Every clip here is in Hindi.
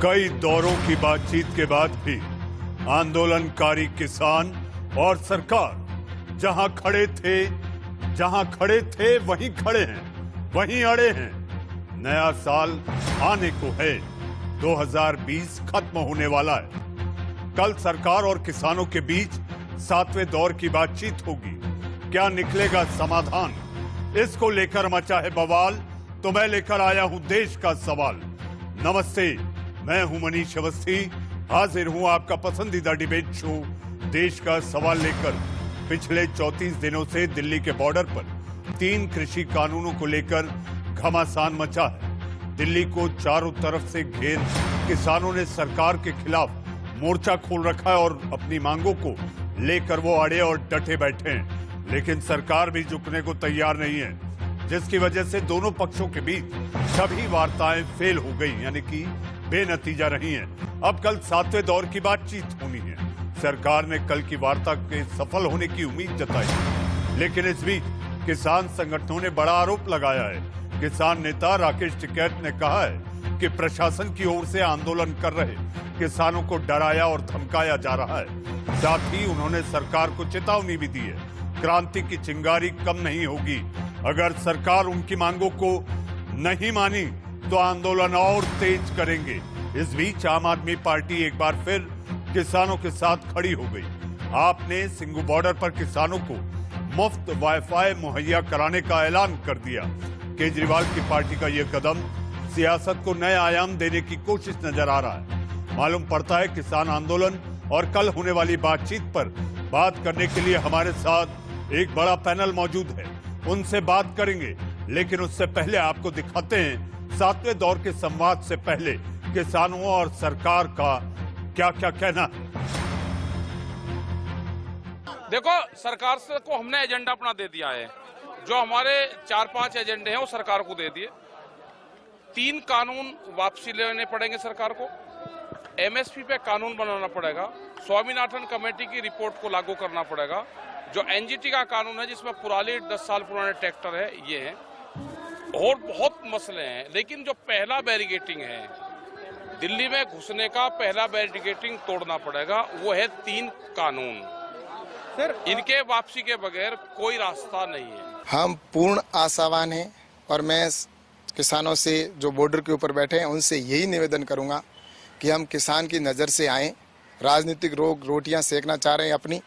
कई दौरों की बातचीत के बाद भी आंदोलनकारी किसान और सरकार जहां खड़े थे वहीं खड़े हैं, वहीं अड़े हैं। नया साल आने को है, 2020 खत्म होने वाला है। कल सरकार और किसानों के बीच 7वें दौर की बातचीत होगी। क्या निकलेगा समाधान? इसको लेकर मचा है बवाल, तो मैं लेकर आया हूं देश का सवाल। नमस्ते, मैं हूं मनीष अवस्थी, हाजिर हूं आपका पसंदीदा डिबेट शो देश का सवाल लेकर। पिछले 34 दिनों से दिल्ली के बॉर्डर पर 3 कृषि कानूनों को लेकर घमासान मचा है। दिल्ली को चारों तरफ से घेर किसानों ने सरकार के खिलाफ मोर्चा खोल रखा है और अपनी मांगों को लेकर वो अड़े और डटे बैठे हैं। लेकिन सरकार भी झुकने को तैयार नहीं है, जिसकी वजह से दोनों पक्षों के बीच सभी वार्ताएं फेल हो गई, यानी कि बेनतीजा रही हैं। अब कल 7वें दौर की बातचीत होनी है। सरकार ने कल की वार्ता के सफल होने की उम्मीद जताई, लेकिन इस बीच किसान संगठनों ने बड़ा आरोप लगाया है। किसान नेता राकेश टिकैत ने कहा है कि प्रशासन की ओर से आंदोलन कर रहे किसानों को डराया और धमकाया जा रहा है। साथ ही उन्होंने सरकार को चेतावनी भी दी है, क्रांति की चिंगारी कम नहीं होगी। अगर सरकार उनकी मांगों को नहीं मानी तो आंदोलन और तेज करेंगे। इस बीच आम आदमी पार्टी एक बार फिर किसानों के साथ खड़ी हो गई। आपने सिंघू बॉर्डर पर किसानों को मुफ्त वाईफाई मुहैया कराने का ऐलान कर दिया। केजरीवाल की पार्टी का यह कदम सियासत को नए आयाम देने की कोशिश नजर आ रहा है। मालूम पड़ता है किसान आंदोलन और कल होने वाली बातचीत पर बात करने के लिए हमारे साथ एक बड़ा पैनल मौजूद है। उनसे बात करेंगे, लेकिन उससे पहले आपको दिखाते हैं 7वें दौर के संवाद से पहले किसानों और सरकार का क्या क्या कहना है। देखो, सरकार से को हमने एजेंडा अपना दे दिया है। जो हमारे 4-5 एजेंडे हैं वो सरकार को दे दिए। 3 कानून वापसी लेने पड़ेंगे सरकार को। एमएसपी पे कानून बनाना पड़ेगा। स्वामीनाथन कमेटी की रिपोर्ट को लागू करना पड़ेगा। जो एनजीटी का कानून है, जिसमें पुराने 10 साल पुराने ट्रैक्टर है, ये है। और बहुत मसले हैं, लेकिन जो पहला बैरिकेटिंग है, दिल्ली में घुसने का पहला बैरिकेटिंग तोड़ना पड़ेगा। वो है 3 कानून। सर, इनके वापसी के बगैर कोई रास्ता नहीं है। हम पूर्ण आशावान हैं और मैं किसानों से जो बॉर्डर के ऊपर बैठे हैं उनसे यही निवेदन करूंगा कि हम किसान की नज़र से आएं। राजनीतिक रोटियां सेकना चाह रहे हैं अपनी,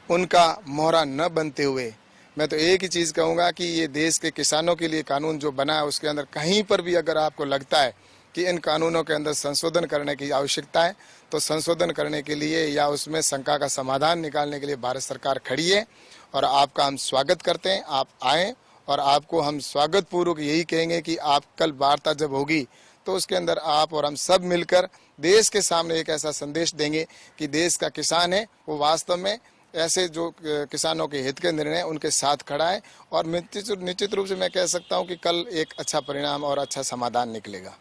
उनका मोहरा न बनते हुए मैं तो एक ही चीज़ कहूँगा कि ये देश के किसानों के लिए कानून जो बना है उसके अंदर कहीं पर भी अगर आपको लगता है कि इन कानूनों के अंदर संशोधन करने की आवश्यकता है, तो संशोधन करने के लिए या उसमें शंका का समाधान निकालने के लिए भारत सरकार खड़ी है और आपका हम स्वागत करते हैं। आप आएँ और आपको हम स्वागत पूर्वक यही कहेंगे कि आप कल वार्ता जब होगी तो उसके अंदर आप और हम सब मिलकर देश के सामने एक ऐसा संदेश देंगे कि देश का किसान है वो वास्तव में ऐसे जो किसानों के हित के निर्णय उनके साथ खड़ा है। और निश्चित रूप से मैं कह सकता हूं कि कल एक अच्छा परिणाम और अच्छा समाधान निकलेगा।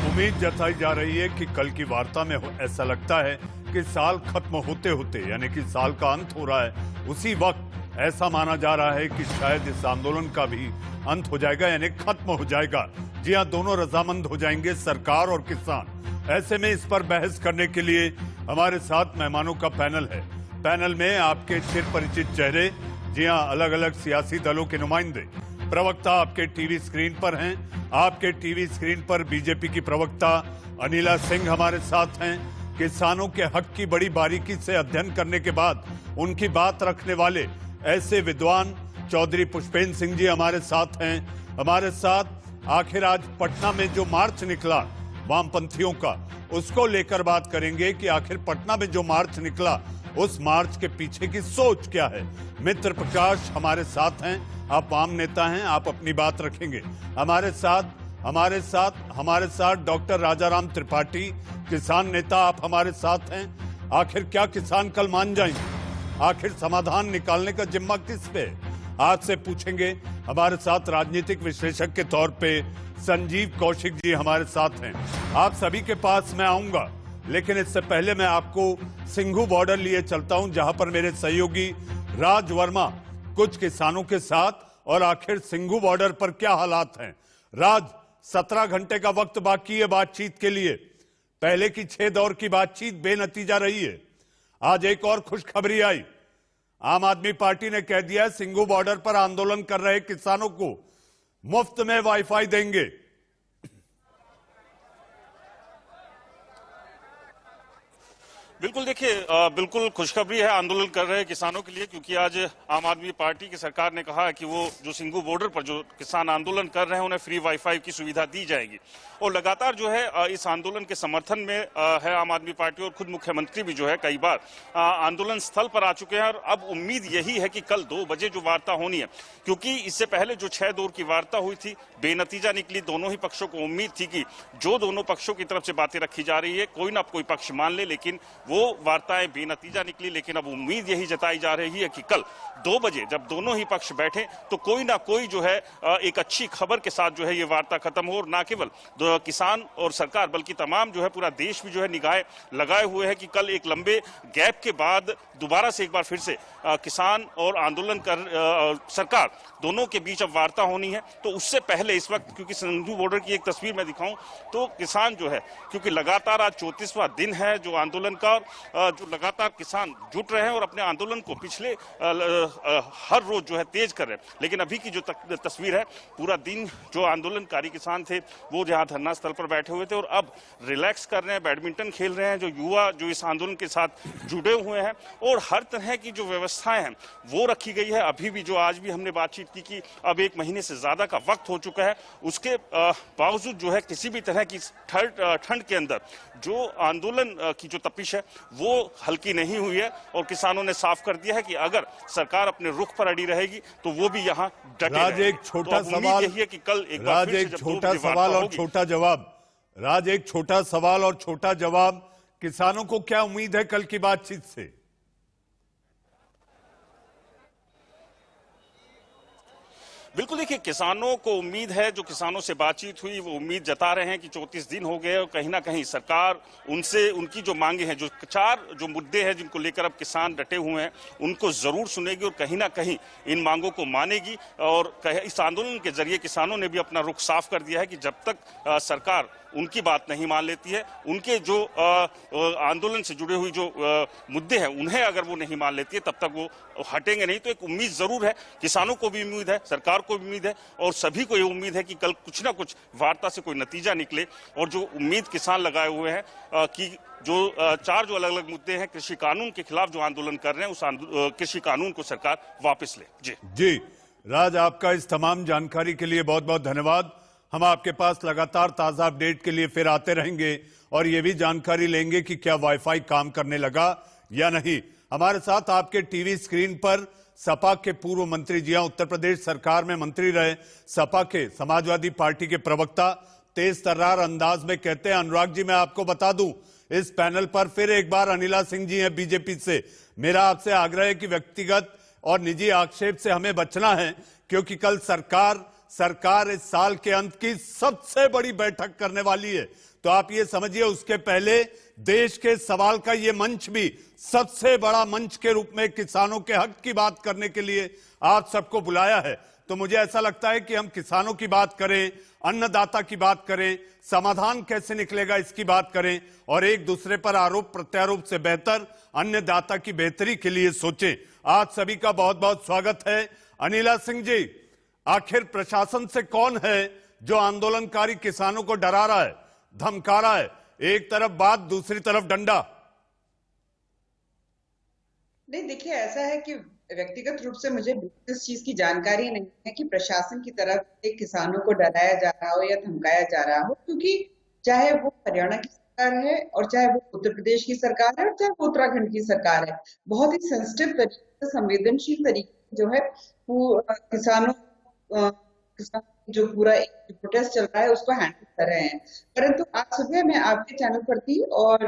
उम्मीद जताई जा रही है कि कल की वार्ता में ऐसा लगता है कि साल खत्म होते होते, यानी कि साल का अंत हो रहा है, उसी वक्त ऐसा माना जा रहा है कि शायद इस आंदोलन का भी अंत हो जाएगा, यानी खत्म हो जाएगा। जी हाँ, दोनों रजामंद हो जाएंगे, सरकार और किसान। ऐसे में इस पर बहस करने के लिए हमारे साथ मेहमानों का पैनल है। पैनल में आपके चिर परिचित चेहरे, जी हाँ, अलग अलग सियासी दलों के नुमाइंदे। प्रवक्ता आपके टीवी स्क्रीन पर हैं। आपके टीवी स्क्रीन पर बीजेपी की प्रवक्ता अनिला सिंह हमारे साथ हैं। किसानों के हक की बड़ी बारीकी से अध्ययन करने के बाद उनकी बात रखने वाले ऐसे विद्वान चौधरी पुष्पेंद्र सिंह जी हमारे साथ हैं। हमारे साथ आखिर आज पटना में जो मार्च निकला वामपंथियों का, उसको लेकर बात करेंगे कि आखिर पटना में जो मार्च निकला उस मार्च के पीछे की सोच क्या है। मित्र प्रकाश हमारे साथ हैं, आप आम नेता हैं, आप अपनी बात रखेंगे। हमारे साथ डॉक्टर राजाराम त्रिपाठी, किसान नेता, आप हमारे साथ हैं। आखिर क्या किसान कल मान जाएंगे? आखिर समाधान निकालने का जिम्मा किस पे? आज से पूछेंगे। हमारे साथ राजनीतिक विश्लेषक के तौर पे संजीव कौशिक जी हमारे साथ हैं। आप सभी के पास मैं आऊंगा, लेकिन इससे पहले मैं आपको सिंघू बॉर्डर लिए चलता हूं, जहां पर मेरे सहयोगी राज वर्मा कुछ किसानों के साथ और आखिर सिंघू बॉर्डर पर क्या हालात हैं। राज, 17 घंटे का वक्त बाकी है बातचीत के लिए। पहले की 6 दौर की बातचीत बेनतीजा रही है। आज एक और खुशखबरी आई। आम आदमी पार्टी ने कह दिया सिंघू बॉर्डर पर आंदोलन कर रहे किसानों को मुफ्त में वाईफाई देंगे। बिल्कुल, देखिए बिल्कुल खुशखबरी है आंदोलन कर रहे किसानों के लिए, क्योंकि आज आम आदमी पार्टी की सरकार ने कहा है कि वो जो सिंघू बॉर्डर पर जो किसान आंदोलन कर रहे हैं उन्हें फ्री वाईफाई की सुविधा दी जाएगी। और लगातार जो है इस आंदोलन के समर्थन में है आम आदमी पार्टी, और खुद मुख्यमंत्री भी जो है कई बार आंदोलन स्थल पर आ चुके हैं। और अब उम्मीद यही है कि कल 2 बजे जो वार्ता होनी है, क्योंकि इससे पहले जो 6 दौर की वार्ता हुई थी बेनतीजा निकली। दोनों ही पक्षों को उम्मीद थी कि जो दोनों पक्षों की तरफ से बातें रखी जा रही है कोई ना कोई पक्ष मान ले, लेकिन वो वार्ताएं बेनतीजा निकली। लेकिन अब उम्मीद यही जताई जा रही है कि कल 2 बजे जब दोनों ही पक्ष बैठे तो कोई ना कोई जो है एक अच्छी खबर के साथ जो है ये वार्ता खत्म हो, और ना केवल किसान और सरकार बल्कि तमाम जो है पूरा देश भी जो है निगाहें लगाए हुए है कि कल एक लंबे गैप के बाद दोबारा से एक बार फिर से किसान और आंदोलन कर सरकार दोनों के बीच अब वार्ता होनी है। तो उससे पहले इस वक्त, क्योंकि सिंघू बॉर्डर की एक तस्वीर मैं दिखाऊं तो किसान जो है, क्योंकि लगातार आज 34वां दिन है जो आंदोलन का, जो लगातार किसान जुट रहे हैं और अपने आंदोलन को पिछले हर रोज जो है तेज कर रहे हैं। लेकिन अभी की जो तस्वीर है, पूरा दिन जो आंदोलनकारी किसान थे वो जहां धरना स्थल पर बैठे हुए थे और अब रिलैक्स कर रहे हैं, बैडमिंटन खेल रहे हैं। जो युवा जो इस आंदोलन के साथ जुड़े हुए हैं, और हर तरह की जो व्यवस्थाएं हैं वो रखी गई है। अभी भी जो आज भी हमने बातचीत की कि अब 1 महीने से ज्यादा का वक्त हो चुका है, उसके बावजूद जो है किसी भी तरह की ठंड के अंदर जो आंदोलन की जो तपिश है वो हल्की नहीं हुई है। और किसानों ने साफ कर दिया है कि अगर सरकार अपने रुख पर अड़ी रहेगी तो वो भी यहाँ डटे रहेंगे। एक छोटा तो सवाल, यही है कि कल एक बार फिर से जब छोटा सवाल और छोटा जवाब। राज, एक छोटा सवाल और छोटा जवाब। किसानों को क्या उम्मीद है कल की बातचीत से? बिल्कुल, देखिए किसानों को उम्मीद है, जो किसानों से बातचीत हुई वो उम्मीद जता रहे हैं कि 34 दिन हो गए और कहीं ना कहीं सरकार उनसे उनकी जो मांगे हैं, जो 4 जो मुद्दे हैं जिनको लेकर अब किसान डटे हुए हैं, उनको जरूर सुनेगी और कहीं ना कहीं इन मांगों को मानेगी। और इस आंदोलन के जरिए किसानों ने भी अपना रुख साफ कर दिया है कि जब तक सरकार उनकी बात नहीं मान लेती है, उनके जो आंदोलन से जुड़े हुए जो मुद्दे हैं उन्हें अगर वो नहीं मान लेती है तब तक वो हटेंगे नहीं। तो एक उम्मीद जरूर है, किसानों को भी उम्मीद है, सरकार को भी उम्मीद है, और सभी को ये उम्मीद है कि कल कुछ ना कुछ वार्ता से कोई नतीजा निकले। और जो उम्मीद किसान लगाए हुए हैं कि जो 4 जो अलग अलग मुद्दे हैं, कृषि कानून के खिलाफ जो आंदोलन कर रहे हैं उस कृषि कानून को सरकार वापस ले। जी राज, आपका इस तमाम जानकारी के लिए बहुत बहुत धन्यवाद। हम आपके पास लगातार ताजा अपडेट के लिए फिर आते रहेंगे और ये भी जानकारी लेंगे कि क्या वाईफाई काम करने लगा या नहीं। हमारे साथ आपके टीवी स्क्रीन पर सपा के पूर्व मंत्री, जी हां, उत्तर प्रदेश सरकार में मंत्री रहे, सपा के समाजवादी पार्टी के प्रवक्ता तेज तर्रार अंदाज में कहते हैं। अनुराग जी, मैं आपको बता दूं, इस पैनल पर फिर एक बार अनिला सिंह जी हैं बीजेपी से। मेरा आपसे आग्रह है कि व्यक्तिगत और निजी आक्षेप से हमें बचना है, क्योंकि कल सरकार इस साल के अंत की सबसे बड़ी बैठक करने वाली है। तो आप ये समझिए, उसके पहले देश के सवाल का ये मंच भी सबसे बड़ा मंच के रूप में किसानों के हक की बात करने के लिए आप सबको बुलाया है। तो मुझे ऐसा लगता है कि हम किसानों की बात करें, अन्नदाता की बात करें, समाधान कैसे निकलेगा इसकी बात करें, और एक दूसरे पर आरोप प्रत्यारोप से बेहतर अन्नदाता की बेहतरी के लिए सोचें। आज सभी का बहुत बहुत स्वागत है। अनिला सिंह जी, आखिर प्रशासन से कौन है जो आंदोलनकारी किसानों को डरा रहा है, धमका रहा है? एक तरफ बात, दूसरी तरफ डंडा। नहीं, देखिए, ऐसा है कि व्यक्तिगत रूप से मुझे इस चीज की जानकारी नहीं है कि प्रशासन की तरफ से किसानों को डराया जा रहा हो या धमकाया जा रहा हो, क्योंकि चाहे वो हरियाणा की सरकार है और चाहे वो उत्तर प्रदेश की सरकार है और चाहे वो उत्तराखंड की सरकार है, बहुत ही सेंसिटिव तरीके से, संवेदनशील तरीके जो है वो किसानों जो पूरा एक प्रोटेस्ट चल रहा है उसको हैंडल कर रहे हैं। परंतु आज सुबह मैं आपके चैनल पर थी और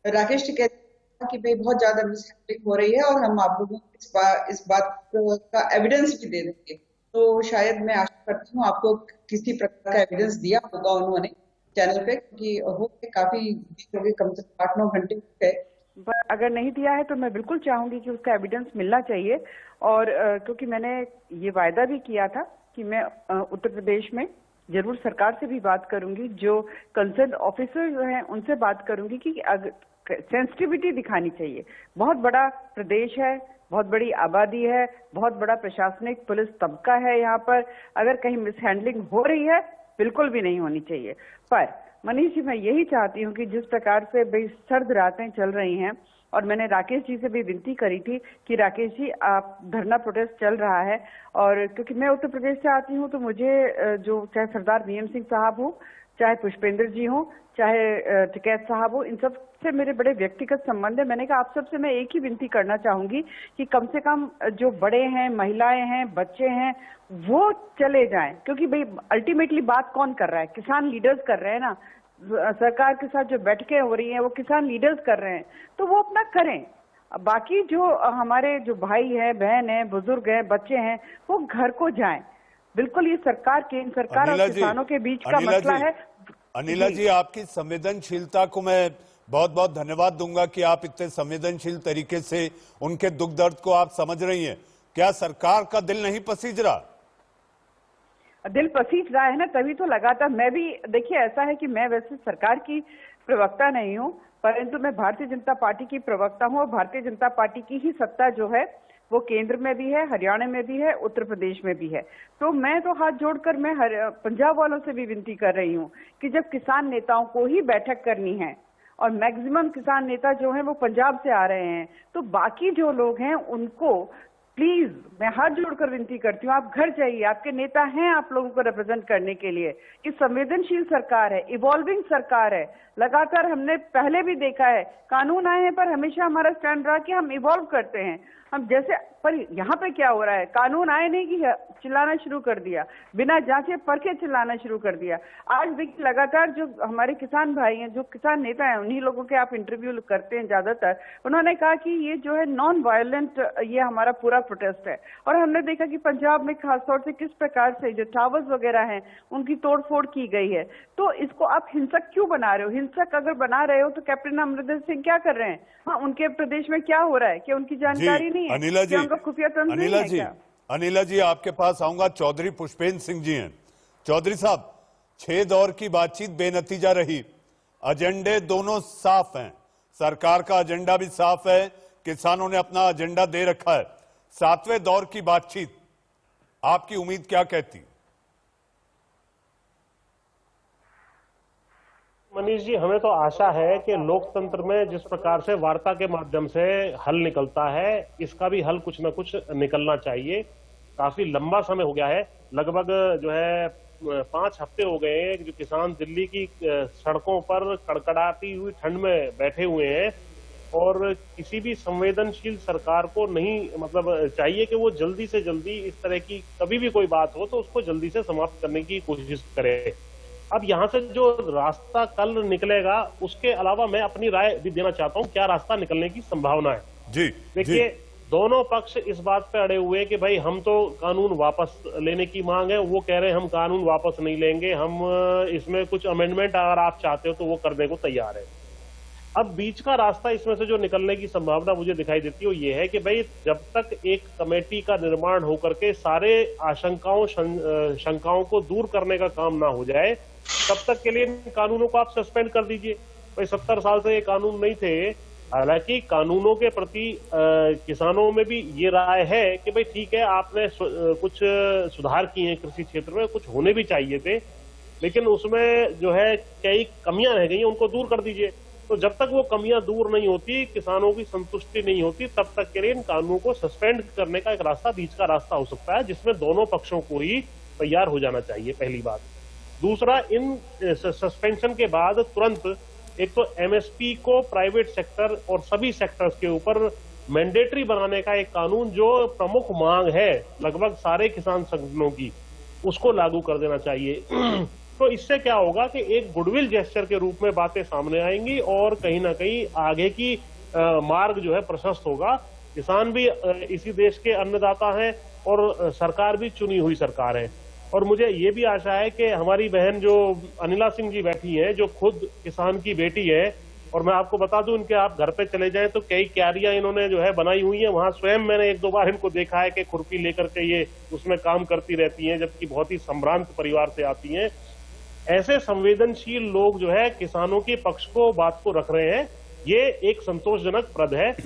राकेश जी कहते कि भाई बहुत ज्यादा मिसहैंडलिंग हो रही है और हम आप लोगों को इस बात का एविडेंस भी दे देंगे। तो शायद मैं आशा करती हूँ आपको किसी प्रकार का एविडेंस दिया होगा उन्होंने चैनल पे, क्योंकि हो काफी हो गए, कम से कम 8-9 घंटे हो गए। पर अगर नहीं दिया है तो मैं बिल्कुल चाहूंगी कि उसका एविडेंस मिलना चाहिए। और क्योंकि मैंने ये वायदा भी किया था कि मैं उत्तर प्रदेश में जरूर सरकार से भी बात करूंगी, जो कंसर्न ऑफिसर्स हैं उनसे बात करूंगी कि सेंसिटिविटी दिखानी चाहिए। बहुत बड़ा प्रदेश है, बहुत बड़ी आबादी है, बहुत बड़ा प्रशासनिक पुलिस तबका है यहाँ पर। अगर कहीं मिसहैंडलिंग हो रही है, बिल्कुल भी नहीं होनी चाहिए। पर मनीष जी, मैं यही चाहती हूँ कि जिस प्रकार से भाई सर्द रातें चल रही हैं, और मैंने राकेश जी से भी विनती करी थी कि राकेश जी, आप धरना प्रोटेस्ट चल रहा है, और क्योंकि मैं उत्तर प्रदेश से आती हूँ तो मुझे जो चाहे सरदार भीम सिंह साहब हो, चाहे पुष्पेंद्र जी हो, चाहे टिकैत साहब हो, इन सब से मेरे बड़े व्यक्तिगत संबंध है। मैंने कहा आप सबसे मैं एक ही विनती करना चाहूंगी कि कम से कम जो बड़े हैं, महिलाएं हैं, बच्चे हैं, वो चले जाएं, क्योंकि भाई अल्टीमेटली बात कौन कर रहा है? किसान लीडर्स कर रहे हैं ना। सरकार के साथ जो बैठकें हो रही हैं वो किसान लीडर्स कर रहे हैं, तो वो अपना करें। बाकी जो हमारे जो भाई हैं, बहन हैं, बुजुर्ग हैं, बच्चे हैं, वो घर को जाएं। बिल्कुल ये सरकार, केंद्र सरकार और किसानों के बीच का मसला है। अनिला जी, आपकी संवेदनशीलता को मैं बहुत बहुत धन्यवाद दूंगा कि आप इतने संवेदनशील तरीके से उनके दुख दर्द को आप समझ रही हैं। क्या सरकार का दिल नहीं पसीज रहा? दिल पसीज रहा है ना, तभी तो लगातार मैं भी, देखिए ऐसा है कि मैं वैसे सरकार की प्रवक्ता नहीं हूँ, परंतु मैं भारतीय जनता पार्टी की प्रवक्ता हूँ, और भारतीय जनता पार्टी की ही सत्ता जो है वो केंद्र में भी है, हरियाणा में भी है, उत्तर प्रदेश में भी है। तो मैं तो हाथ जोड़कर मैं पंजाब वालों से भी विनती कर रही हूँ कि जब किसान नेताओं को ही बैठक करनी है, और मैक्सिमम किसान नेता जो हैं वो पंजाब से आ रहे हैं, तो बाकी जो लोग हैं उनको प्लीज मैं हाथ जोड़कर विनती करती हूँ, आप घर जाइए। आपके नेता हैं आप लोगों को रिप्रेजेंट करने के लिए। कि संवेदनशील सरकार है, इवॉल्विंग सरकार है। लगातार हमने पहले भी देखा है, कानून आए हैं पर हमेशा हमारा स्टैंड रहा कि हम इवॉल्व करते हैं। हम जैसे, पर यहाँ पे क्या हो रहा है, कानून आए नहीं कि चिल्लाना शुरू कर दिया, बिना जांचे परखे चिल्लाना शुरू कर दिया। आज देखिए लगातार जो हमारे किसान भाई हैं, जो किसान नेता हैं, उन्हीं लोगों के आप इंटरव्यू करते हैं ज्यादातर, उन्होंने कहा कि ये जो है नॉन वायलेंट ये हमारा पूरा प्रोटेस्ट है। और हमने देखा कि पंजाब में खासतौर से किस प्रकार से जो टावर्स वगैरह हैं उनकी तोड़फोड़ की गई है। तो इसको आप हिंसक क्यों बना रहे हो? हिंसक अगर बना रहे हो तो कैप्टन अमरिंदर सिंह क्या कर रहे हैं? हाँ, उनके प्रदेश में क्या हो रहा है, क्या उनकी जानकारी नहीं है? अनिला जी, खुफिया तंत्र नहीं है क्या? अनिला जी, आपके पास आऊंगा। चौधरी पुष्पेंद्र सिंह जी हैं। चौधरी साहब, 6 दौर की बातचीत बेनतीजा रही, एजेंडे दोनों साफ हैं, सरकार का एजेंडा भी साफ है, किसानों ने अपना एजेंडा दे रखा है। 7वें दौर की बातचीत, आपकी उम्मीद क्या कहती? मनीष जी, हमें तो आशा है कि लोकतंत्र में जिस प्रकार से वार्ता के माध्यम से हल निकलता है, इसका भी हल कुछ न कुछ निकलना चाहिए। काफी लंबा समय हो गया है, लगभग जो है 5 हफ्ते हो गए हैं जो किसान दिल्ली की सड़कों पर कड़कड़ाती हुई ठंड में बैठे हुए हैं, और किसी भी संवेदनशील सरकार को नहीं, मतलब चाहिए कि वो जल्दी से जल्दी इस तरह की कभी भी कोई बात हो तो उसको जल्दी से समाप्त करने की कोशिश करे। अब यहाँ से जो रास्ता कल निकलेगा, उसके अलावा मैं अपनी राय भी देना चाहता हूँ क्या रास्ता निकलने की संभावना है। जी, देखिए, दोनों पक्ष इस बात पे अड़े हुए कि भाई हम तो कानून वापस लेने की मांग है, वो कह रहे हैं हम कानून वापस नहीं लेंगे, हम इसमें कुछ अमेंडमेंट अगर आप चाहते हो तो वो करने को तैयार है। अब बीच का रास्ता इसमें से जो निकलने की संभावना मुझे दिखाई देती है वो ये है कि भाई जब तक एक कमेटी का निर्माण होकर के सारे आशंकाओं शंकाओं को दूर करने का काम ना हो जाए, तब तक के लिए कानूनों को आप सस्पेंड कर दीजिए। भाई 70 साल से ये कानून नहीं थे। हालांकि कानूनों के प्रति किसानों में भी ये राय है कि भाई ठीक है, आपने कुछ सुधार किए हैं कृषि क्षेत्र में, कुछ होने भी चाहिए थे, लेकिन उसमें जो है कई कमियां रह गई हैं, उनको दूर कर दीजिए। तो जब तक वो कमियां दूर नहीं होती, किसानों की संतुष्टि नहीं होती, तब तक के लिए इन कानूनों को सस्पेंड करने का एक रास्ता, बीच का रास्ता हो सकता है, जिसमें दोनों पक्षों को ही तैयार हो जाना चाहिए, पहली बात। दूसरा, इन सस्पेंशन के बाद तुरंत एक तो एमएसपी को प्राइवेट सेक्टर और सभी सेक्टर्स के ऊपर मैंडेटरी बनाने का एक कानून, जो प्रमुख मांग है लगभग सारे किसान संगठनों की, उसको लागू कर देना चाहिए। तो इससे क्या होगा कि एक गुडविल जेस्चर के रूप में बातें सामने आएंगी और कहीं ना कहीं आगे की मार्ग जो है प्रशस्त होगा। किसान भी इसी देश के अन्नदाता हैं और सरकार भी चुनी हुई सरकार है। और मुझे ये भी आशा है कि हमारी बहन जो अनिला सिंह जी बैठी हैं, जो खुद किसान की बेटी है, और मैं आपको बता दूं, इनके आप घर पे चले जाएं तो कई क्यारियां इन्होंने जो है बनाई हुई हैं। वहां स्वयं मैंने 1-2 बार इनको देखा है कि खुरपी लेकर के ये उसमें काम करती रहती हैं, जबकि बहुत ही संभ्रांत परिवार से आती हैं। ऐसे संवेदनशील लोग जो है किसानों के पक्ष को बात को रख रहे हैं, ये एक संतोषजनक प्रद है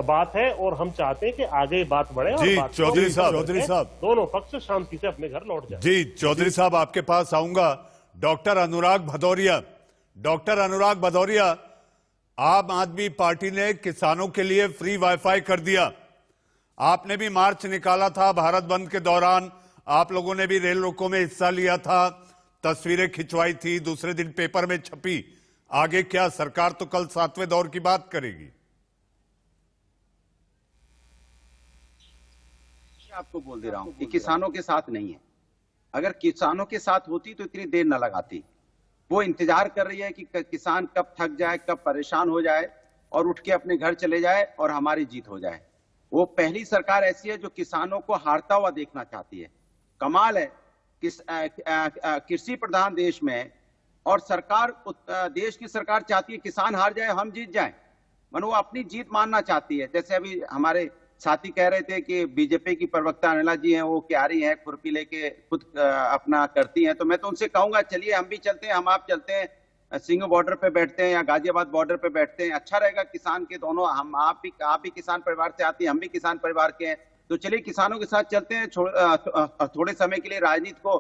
बात है, और हम चाहते हैं कि आगे बात बढ़े। जी और चौधरी साहब दोनों पक्ष शांति से अपने घर लौट जाए। जी चौधरी साहब, आपके पास आऊंगा। डॉक्टर अनुराग भदौरिया, आम आदमी पार्टी ने किसानों के लिए फ्री वाईफाई कर दिया। आपने भी मार्च निकाला था भारत बंद के दौरान, आप लोगों ने भी रेल रोको में हिस्सा लिया था, तस्वीरें खिंचवाई थी, दूसरे दिन पेपर में छपी। आगे क्या? सरकार तो कल 7वें दौर की बात करेगी। आपको बोल दे रहा हूं कि किसानों के साथ नहीं है। अगर किसानों के साथ होती तो इतनी देर न लगाती। वो इंतजार कर रही है कि किसान कब थक जाए, कब परेशान हो जाए और उठ के अपने घर चले जाए और हमारी जीत हो जाए। वो पहली सरकार ऐसी है जो किसानों को हारता हुआ देखना चाहती है। कमाल है, कृषि प्रधान देश में और सरकार, देश की सरकार चाहती है किसान हार जाए, हम जीत जाएं। वो अपनी जीत मानना चाहती है। जैसे अभी हमारे साथी कह रहे थे कि बीजेपी की प्रवक्ता अनिला जी हैं, वो क्यारी हैं, खुरपी लेके खुद अपना करती हैं, तो मैं तो उनसे कहूंगा चलिए हम भी चलते हैं, हम आप चलते हैं, सिंघू बॉर्डर पे बैठते हैं या गाजियाबाद बॉर्डर पे बैठते हैं। अच्छा रहेगा किसान के दोनों, हम आप भी किसान परिवार से आती हैं, हम भी किसान परिवार के हैं, तो चलिए किसानों के साथ चलते हैं। थोड़े समय के लिए राजनीति को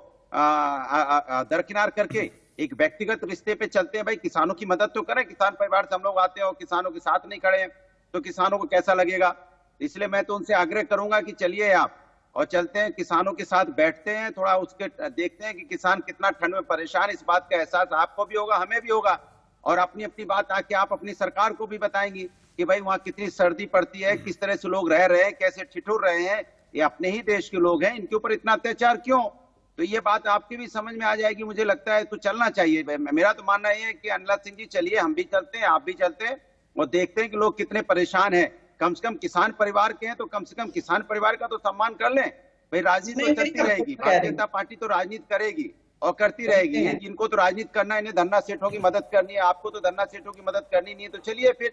दरकिनार करके एक व्यक्तिगत रिश्ते पे चलते हैं। भाई किसानों की मदद तो करें, किसान परिवार से हम लोग आते हैं और किसानों के साथ नहीं खड़े हैं तो किसानों को कैसा लगेगा। इसलिए मैं तो उनसे आग्रह करूंगा कि चलिए आप और चलते हैं, किसानों के साथ बैठते हैं, थोड़ा उसके देखते हैं कि किसान कितना ठंड में परेशान। इस बात का एहसास आपको भी होगा, हमें भी होगा, और अपनी अपनी बात आके आप अपनी सरकार को भी बताएंगी कि भाई वहां कितनी सर्दी पड़ती है, किस तरह से लोग रह रहे हैं, कैसे ठिठुर रहे हैं, ये अपने ही देश के लोग हैं, इनके ऊपर इतना अत्याचार क्यों। तो ये बात आपकी भी समझ में आ जाएगी, मुझे लगता है। तो चलना चाहिए। मेरा तो मानना ये है कि अनिला सिंह जी चलिए, हम भी चलते हैं, आप भी चलते हैं और देखते हैं कि लोग कितने परेशान हैं। कम से कम किसान परिवार के हैं तो कम से कम किसान परिवार का तो सम्मान कर लें। भाई राजनीति तो चलती रहेगी, भारतीय जनता पार्टी तो राजनीति करेगी और करती रहेगी। जिनको तो राजनीति करना है, इन्हें धन्ना सेठों की मदद करनी है, आपको तो धन्ना सेठों की मदद करनी नहीं है। तो चलिए फिर,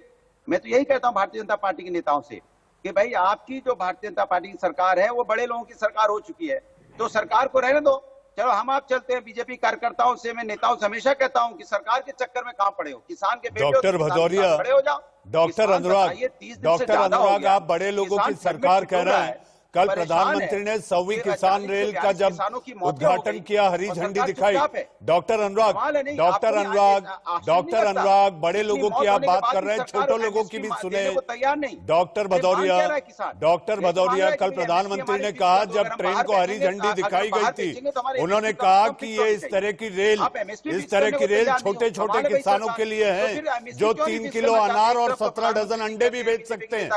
मैं तो यही कहता हूँ भारतीय जनता पार्टी के नेताओं से कि भाई आपकी जो भारतीय जनता पार्टी की सरकार है वो बड़े लोगों की सरकार हो चुकी है, तो सरकार को रहने दो। चलो हम आप चलते हैं। बीजेपी कार्यकर्ताओं से, मैं नेताओं से हमेशा कहता हूं कि सरकार के चक्कर में कहां पड़े हो, किसान के बेटे डॉक्टर भदौरिया, खड़े हो जाओ। डॉक्टर अनुराग, आप बड़े लोगों की सरकार कह रहे हैं। कल प्रधानमंत्री ने 100वीं किसान रेल का जब उद्घाटन किया, हरी झंडी दिखाई। डॉक्टर अनुराग, बड़े लोगों की आप बात कर रहे हैं, छोटों लोगों की भी सुने। डॉक्टर भदौरिया, कल प्रधानमंत्री ने कहा जब ट्रेन को हरी झंडी दिखाई गई थी, उन्होंने कहा कि ये इस तरह की रेल छोटे छोटे किसानों के लिए है जो 3 किलो अनार और 17 डजन अंडे भी बेच सकते हैं।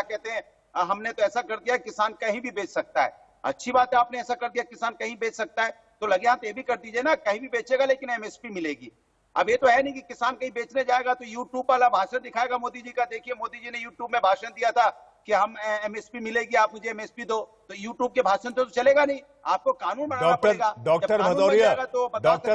हमने तो ऐसा कर दिया किसान कहीं भी बेच सकता है। अच्छी बात है, आपने ऐसा कर दिया किसान कहीं बेच सकता है, तो लगे हाथ ये भी कर दीजिए ना, कहीं भी बेचेगा लेकिन एमएसपी मिलेगी। अब ये तो है नहीं कि किसान कहीं बेचने जाएगा तो यूट्यूब वाला भाषण दिखाएगा मोदी जी का। देखिए मोदी जी ने यूट्यूब में भाषण दिया था कि हम एमएसपी मिलेगी, आप मुझे एमएसपी दो, तो यूट्यूब के भाषण तो चलेगा नहीं, आपको कानून बनाना पड़ेगा। डॉक्टर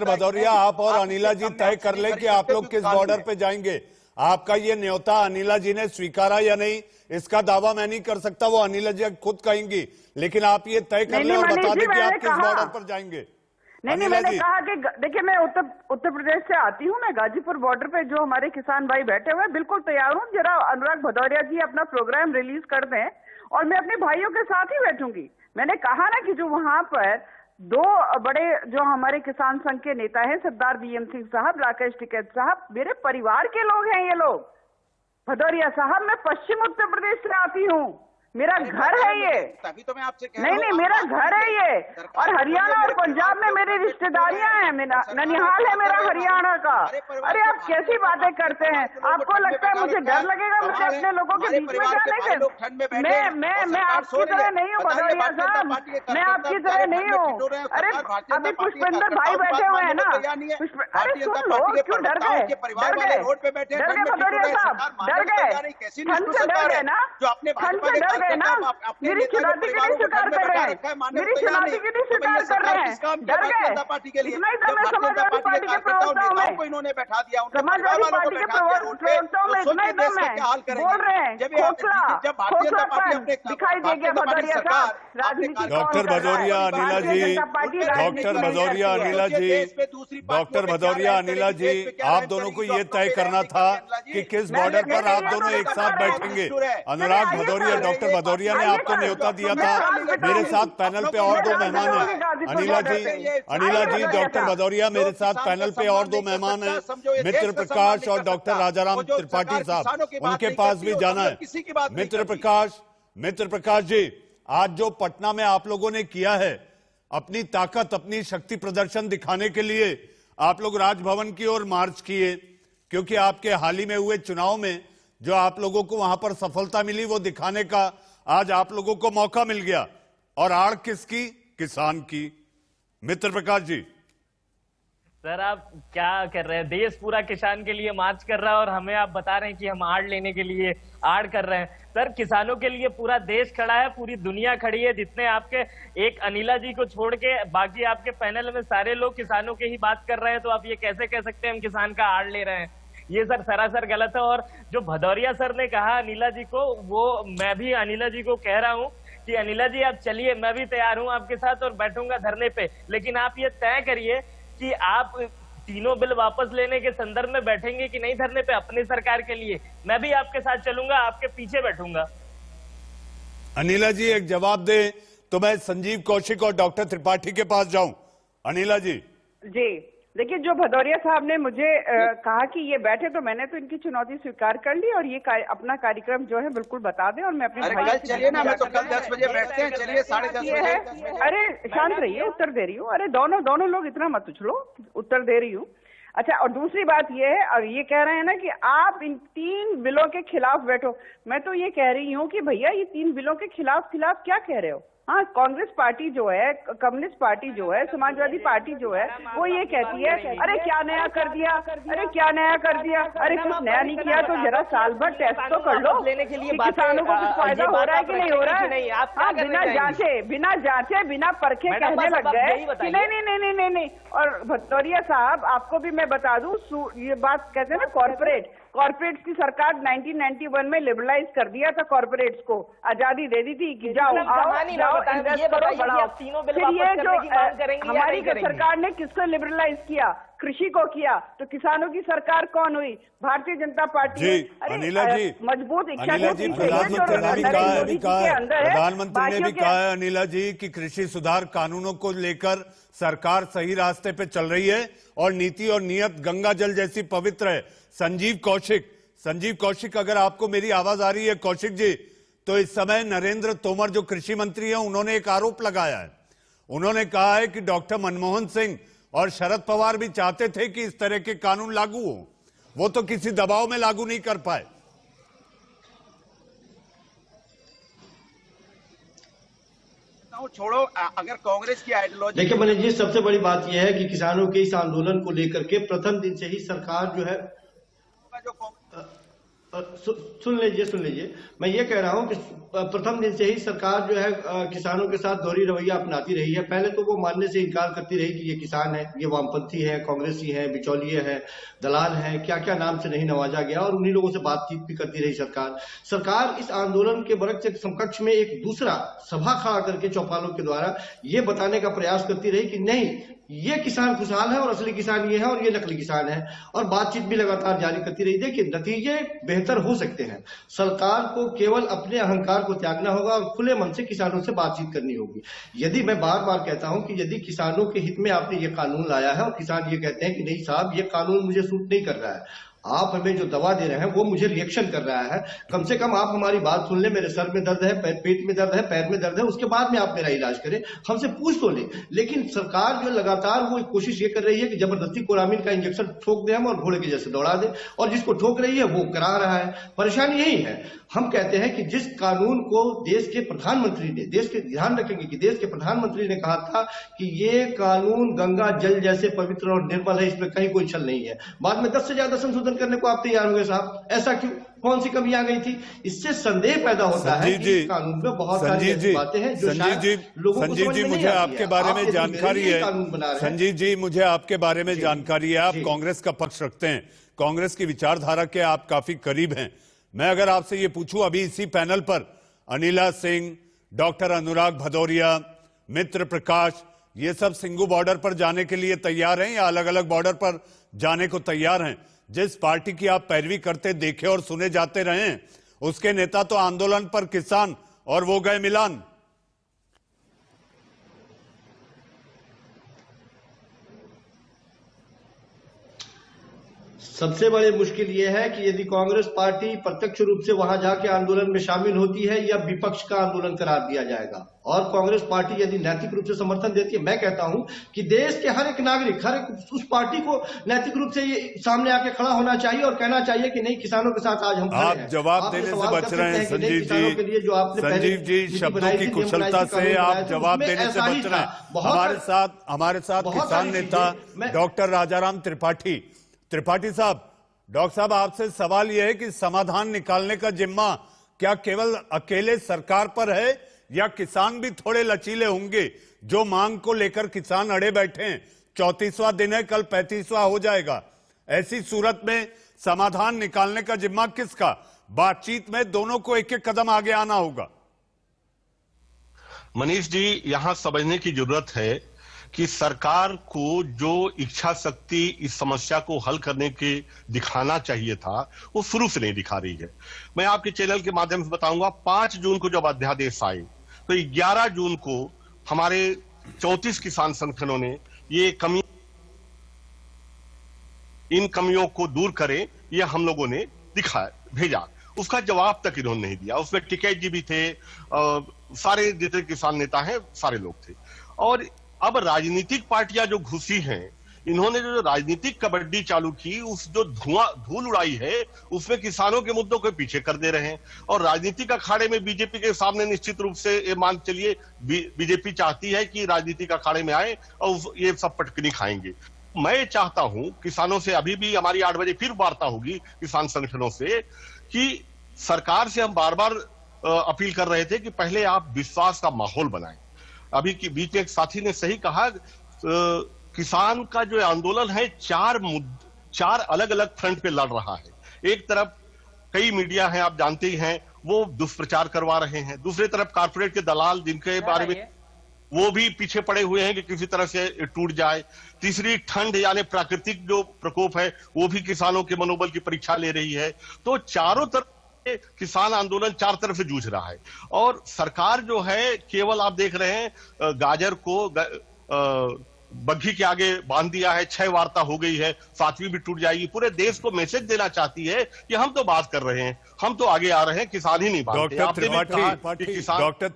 भदौरिया, आप और अनिला जी तय कर ले कि आप लोग किस बॉर्डर पे जाएंगे। आपका ये न्योता अनिला जी ने स्वीकारा या नहीं, इसका दावा मैं नहीं कर सकता, वो अनिला जी खुद कहेंगी, लेकिन आप ये तय कर लें और बता दें कि आप किस बॉर्डर पर जाएंगे। नहीं, मैंने कहा कि देखिए मैं उत्तर प्रदेश से आती हूँ, मैं गाजीपुर बॉर्डर पे जो हमारे किसान भाई बैठे हुए हैं बिल्कुल तैयार हूँ। जरा अनुराग भदौरिया जी अपना प्रोग्राम रिलीज कर दें और मैं अपने भाइयों के साथ ही बैठूंगी। मैंने कहा ना कि जो वहां पर 2 बड़े जो हमारे किसान संघ के नेता हैं, सरदार बीएम सिंह साहब, राकेश टिकैत साहब, मेरे परिवार के लोग हैं ये लोग। भदौरिया साहब, मैं पश्चिम उत्तर प्रदेश से आती हूँ, मेरा घर है ये। तभी तो मैं आपसे कह रहा हूं, नहीं, मेरा घर है ये, और हरियाणा और पंजाब में मेरी रिश्तेदारियां हैं, ननिहाल है मेरा हरियाणा का। अरे आप कैसी बातें करते हैं, आपको लगता है मुझे डर लगेगा मुझे अपने लोगों के बीच में जाने से? मैं आपकी तरह नहीं हूँ भदौरिया साहब, मैं आपकी तरह नहीं हूँ। अरे अभी पुष्पेंद्र भाई बैठे हुए हैं ना, अरे सुन लो, क्यों डर गए भदौरिया साहब, डर गए, ठंड से डर गए ना, ठंड से डर गए ना, मेरी चुनौती क्यों नहीं स्वीकार कर रहे हैं, मेरी चुनौती क्यों नहीं स्वीकार कर रहे हैं, डर गए? पार्टी के लिए इतना ही दम है समाजवादी पार्टी के प्रवक्ताओं में, इन्होंने बैठा दिया, समाजवादी पार्टी के प्रवक्ताओं में इतना ही दम है, बोल रहे हैं खोखलापन दिखाई दे गया भदौरिया साहब। राजनीति डॉक्टर भदौरिया अनिला जी, डॉक्टर भदौरिया अनिला जी, डॉक्टर भदौरिया अनिला जी, आप दोनों को ये तय करना था कि किस बॉर्डर पर आप दोनों एक साथ बैठेंगे। अनुराग भदौरिया, डॉक्टर भदौरिया ने आपको न्योता दिया था। मेरे साथ पैनल पे और दो मेहमान हैं, अनिला जी, डॉक्टर भदौरिया, मेरे साथ पैनल पे और दो मेहमान हैं, मित्र प्रकाश और डॉक्टर राजाराम त्रिपाठी साहब, उनके पास भी जाना है। मित्र प्रकाश जी, आज जो पटना में आप लोगों ने किया है, अपनी ताकत, अपनी शक्ति प्रदर्शन दिखाने के लिए आप लोग राजभवन की ओर मार्च किए, क्योंकि आपके हाल ही में हुए चुनाव में जो आप लोगों को वहां पर सफलता मिली वो दिखाने का आज आप लोगों को मौका मिल गया। और आड़ किसकी? किसान की। मित्र प्रकाश जी, सर आप क्या कर रहे हैं? देश पूरा किसान के लिए मार्च कर रहा है और हमें आप बता रहे हैं कि हम आड़ लेने के लिए आड़ कर रहे हैं। सर किसानों के लिए पूरा देश खड़ा है, पूरी दुनिया खड़ी है। जितने आपके एक अनिला जी को छोड़ के बाकी आपके पैनल में सारे लोग किसानों की ही बात कर रहे हैं, तो आप ये कैसे कह सकते हैं हम किसान का आड़ ले रहे हैं? ये सर सरासर गलत है। और जो भदौरिया सर ने कहा अनिला जी को, वो मैं भी अनिला जी को कह रहा हूँ कि अनिला जी आप चलिए, मैं भी तैयार हूँ आपके साथ और बैठूंगा धरने पे, लेकिन आप ये तय करिए कि आप तीनों बिल वापस लेने के संदर्भ में बैठेंगे कि नहीं धरने पे अपनी सरकार के लिए। मैं भी आपके साथ चलूंगा, आपके पीछे बैठूंगा। अनिला जी एक जवाब दे तो मैं संजीव कौशिक और डॉक्टर त्रिपाठी के पास जाऊं। अनिला जी। देखिए, जो भदौरिया साहब ने मुझे कहा कि ये बैठे, तो मैंने तो इनकी चुनौती स्वीकार कर ली और ये अपना कार्यक्रम जो है बिल्कुल बता दें और मैं अपने भाई चलिए ना, मैं तो कल 10 बजे बैठते हैं, चलिए 10:30 बजे। अरे शांत रहिए, उत्तर दे रही हूँ। अरे दोनों लोग इतना मत उछलो, उत्तर दे रही हूँ। अच्छा, और दूसरी बात ये है, और ये कह रहे हैं ना कि आप इन 3 बिलों के खिलाफ बैठो। मैं तो ये कह रही हूँ कि भैया ये 3 बिलों के खिलाफ क्या कह रहे हो? हाँ, कांग्रेस पार्टी जो है, कम्युनिस्ट पार्टी जो है, समाजवादी पार्टी जो है, वो ये कहती है अरे क्या नया कर दिया, अरे क्या नया कर दिया, अरे कुछ नया नहीं किया तो जरा साल भर टेस्ट तो कर लो लेने के लिए किसानों को कुछ फायदा हो रहा है कि नहीं हो रहा है। हाँ, बिना जांचे बिना परखे कहने लग गए कि नहीं। और भदौरिया साहब, आपको भी मैं बता दूं, ये बात कहते हैं ना, कॉर्पोरेट्स की सरकार 1991 में लिबरलाइज कर दिया था, कॉर्पोरेट्स को आजादी दे दी थी कि जाओ इन्वेस्ट करो, बढ़ाओ। फिर ये जो हमारी सरकार ने किसको लिबरलाइज किया? कृषि को किया। तो किसानों की सरकार कौन हुई? भारतीय जनता पार्टी। जी अनिला जी, मजबूत इच्छा प्रधानमंत्री ने भी कहा है अनिला जी कि कृषि सुधार कानूनों को लेकर सरकार सही रास्ते पे चल रही है और नीति और नियत गंगा जल जैसी पवित्र है। संजीव कौशिक, अगर आपको मेरी आवाज आ रही है कौशिक जी, तो इस समय नरेंद्र तोमर जो कृषि मंत्री हैं, उन्होंने एक आरोप लगाया है। उन्होंने कहा है कि डॉक्टर मनमोहन सिंह और शरद पवार भी चाहते थे कि इस तरह के कानून लागू हो, वो तो किसी दबाव में लागू नहीं कर पाए। छोड़ो, अगर कांग्रेस की आइडियोलॉजी। देखिए मनीष जी, सबसे बड़ी बात यह है कि किसानों के इस आंदोलन को लेकर के प्रथम दिन से ही सरकार जो है, सुन लीजिए, मैं ये कह रहा हूं कि प्रथम दिन से ही सरकार जो है किसानों के साथ दोहरी रवैया अपनाती रही है। पहले तो वो मानने से इनकार करती रही कि ये किसान है, ये वामपंथी है, कांग्रेसी है, बिचौलिए है, दलाल है, क्या क्या नाम से नहीं नवाजा गया, और उन्हीं लोगों से बातचीत भी करती रही सरकार इस आंदोलन के बरक से समकक्ष में एक दूसरा सभा खड़ा करके चौपालों के द्वारा ये बताने का प्रयास करती रही कि नहीं, ये किसान खुशहाल है और असली किसान ये है और ये नकली किसान है, और बातचीत भी लगातार जारी करती रही। देखिए नतीजे बेहतर हो सकते हैं। सरकार को केवल अपने अहंकार को त्यागना होगा और खुले मन से किसानों से बातचीत करनी होगी। यदि मैं बार बार कहता हूं कि यदि किसानों के हित में आपने ये कानून लाया है और किसान ये कहते हैं कि नहीं साहब ये कानून मुझे सूट नहीं कर रहा है, आप हमें जो दवा दे रहे हैं वो मुझे रिएक्शन कर रहा है, कम से कम आप हमारी बात सुन ले, मेरे सर में दर्द है, पेट में दर्द है, पैर में दर्द है, उसके बाद में आप मेरा इलाज करें, हमसे पूछ तो ले। लेकिन सरकार जो लगातार वो कोशिश ये कर रही है कि जबरदस्ती कोरामीन का इंजेक्शन ठोक दे हम और घोड़े के जैसे दौड़ा दे, और जिसको ठोक रही है वो करा रहा है। परेशानी यही है। हम कहते हैं कि जिस कानून को देश के प्रधानमंत्री ने, देश के ध्यान रखेंगे कि देश के प्रधानमंत्री ने कहा था कि ये कानून गंगा जल जैसे पवित्र और निर्मल है, इसमें कहीं कोई छल नहीं है, बाद में 10 से ज्यादा संशोधन करने को आप तैयार हुए साहब, ऐसा क्यों? कौन सी कमी आ गई थी? इससे संदेह पैदा होता है कि इस कानून में बहुत सारी ऐसी बातें हैं जो शायद लोगों को समझ में नहीं मुझे आती आपके है। बारे आप में यदि जानकारी मेरे लिए है कानून बना रहे हैं। संजीव जी, मुझे आपके बारे में जानकारी है। आप कांग्रेस का पक्ष रखते हैं, कांग्रेस की विचारधारा के आप काफी करीब हैं। मैं अगर आपसे ये पूछूं, अभी इसी पैनल पर अनिला सिंह, डॉक्टर अनुराग भदौरिया, मित्र प्रकाश, ये सब सिंगू बॉर्डर पर जाने के लिए तैयार हैं या अलग अलग बॉर्डर पर जाने को तैयार हैं? जिस पार्टी की आप पैरवी करते देखे और सुने जाते रहे हैं, उसके नेता तो आंदोलन पर किसान और वो गए मिलान। सबसे बड़ी मुश्किल यह है कि यदि कांग्रेस पार्टी प्रत्यक्ष रूप से वहां जाके आंदोलन में शामिल होती है या विपक्ष का आंदोलन करार दिया जाएगा। और कांग्रेस पार्टी यदि नैतिक रूप से समर्थन देती है, मैं कहता हूं कि देश के हर एक नागरिक, हर एक उस पार्टी को नैतिक रूप से ये सामने आके खड़ा होना चाहिए और कहना चाहिए कि नहीं, किसानों के साथ आज हम खड़े हैं। आप जवाब देने से बच रहे हैं संजीव जी, शब्दों की कुशलता से आप जवाब देने से बच रहे हैं। हमारे साथ किसान नेता डॉक्टर राजाराम त्रिपाठी साहब, डॉक्टर साहब, आपसे सवाल यह है कि समाधान निकालने का जिम्मा क्या केवल अकेले सरकार पर है या किसान भी थोड़े लचीले होंगे? जो मांग को लेकर किसान अड़े बैठे हैं, 34वां दिन है, कल 35वां हो जाएगा। ऐसी सूरत में समाधान निकालने का जिम्मा किसका? बातचीत में दोनों को एक एक कदम आगे आना होगा। मनीष जी, यहां समझने की जरूरत है कि सरकार को जो इच्छा शक्ति इस समस्या को हल करने के दिखाना चाहिए था, वो शुरू से नहीं दिखा रही है। मैं आपके चैनल के माध्यम से बताऊंगा, 5 जून को जब अध्यादेश आए तो 11 जून को हमारे 34 किसान संगठनों ने ये कमी, इन कमियों को दूर करें, ये हम लोगों ने भेजा। उसका जवाब तक इन्होंने नहीं दिया। उसमें टिकैत जी भी थे, सारे जितने किसान नेता हैं सारे लोग थे। और अब राजनीतिक पार्टियां जो घुसी हैं, इन्होंने जो राजनीतिक कबड्डी चालू की, उस जो धूल उड़ाई है, उसमें किसानों के मुद्दों को पीछे कर दे रहे हैं। और राजनीतिक अखाड़े में बीजेपी के सामने निश्चित रूप से ये मान चलिए बीजेपी चाहती है कि राजनीतिक अखाड़े में आए और ये सब पटकनी खाएंगे। मैं चाहता हूं किसानों से, अभी भी हमारी 8 बजे फिर वार्ता होगी किसान संगठनों से, कि सरकार से हम बार बार अपील कर रहे थे कि पहले आप विश्वास का माहौल बनाएं। अभी के बीच में एक साथी ने सही कहा, किसान का जो आंदोलन है 4 अलग अलग फ्रंट पे लड़ रहा है। एक तरफ कई मीडिया हैं, आप जानते ही हैं, वो दुष्प्रचार करवा रहे हैं। दूसरी तरफ कारपोरेट के दलाल, जिनके बारे में वो भी पीछे पड़े हुए हैं कि किसी तरह से टूट जाए। तीसरी, ठंड यानी प्राकृतिक जो प्रकोप है, वो भी किसानों के मनोबल की परीक्षा ले रही है। तो चारों तरफ किसान आंदोलन 4 तरफ से जूझ रहा है। और सरकार जो है, केवल आप देख रहे हैं गाजर को बग्घी के आगे बांध दिया है। 6 वार्ता हो गई है, 7वीं भी टूट जाएगी। पूरे देश को मैसेज देना चाहती है कि हम तो बात कर रहे हैं, हम तो आगे आ रहे हैं, किसान ही नहीं बांधते। डॉक्टर